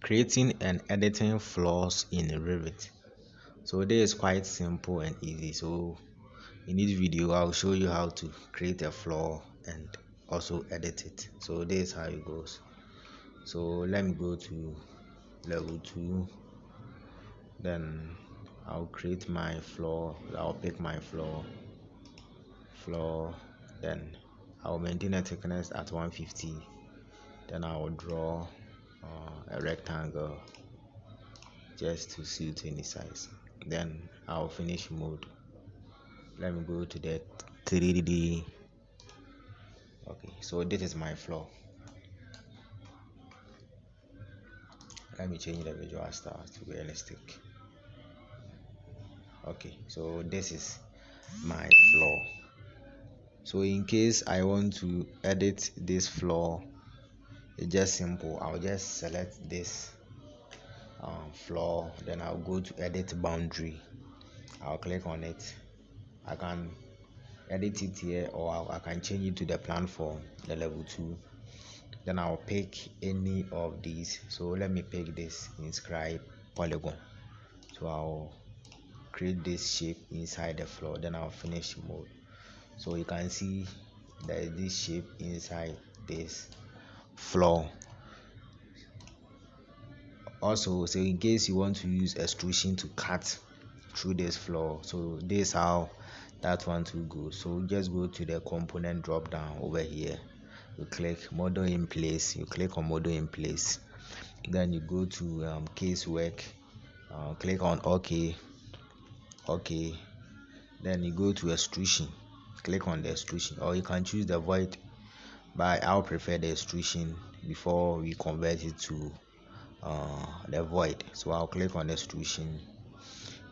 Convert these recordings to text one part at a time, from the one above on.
Creating and editing floors in Revit. So this is quite simple and easy. So in this video I'll show you how to create a floor and also edit it. So this is how it goes. So let me go to level 2, then I'll create my floor. I'll pick my floor, then I'll maintain a thickness at 150, then I'll draw a rectangle just to suit any size. Then I'll finish mode. Let me go to the 3D. Okay, so this is my floor. Let me change the visual style to realistic. Okay, so this is my floor. So in case I want to edit this floor, it's just simple. I'll just select this floor, then I'll go to edit boundary. I'll click on it. I can edit it here, or I can change it to the plan form, the level 2. Then I'll pick any of these. So let me pick this inscribe polygon. So I'll create this shape inside the floor, then I'll finish mode. So you can see there is this shape inside this floor. Also, so in case you want to use extrusion to cut through this floor, so this is how that one to go. So just go to the component drop down over here, you click model in place, you click on model in place, then you go to casework, click on OK, then you go to extrusion, click on the extrusion, or you can choose the void, but I'll prefer the extrusion before we convert it to the void. So I'll click on extrusion,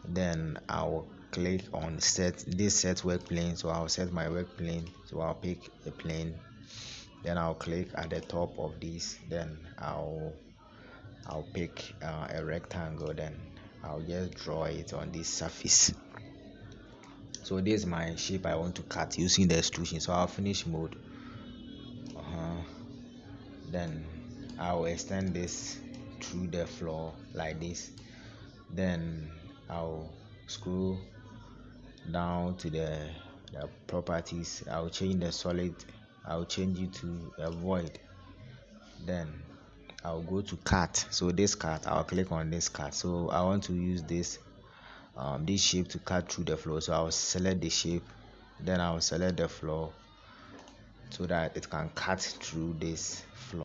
then I'll click on set work plane. So I'll set my work plane, so I'll pick a plane, then I'll click at the top of this, then I'll pick a rectangle, then I'll just draw it on this surface. So this is my shape I want to cut using the extrusion. So I'll finish mode, then I'll extend this through the floor like this, then I'll scroll down to the properties. I'll change the solid, I'll change it to a void, then I'll go to cut. So this cut, I'll click on this cut. So I want to use this shape to cut through the floor. So I'll select the shape, then I'll select the floor so that it can cut through this floor.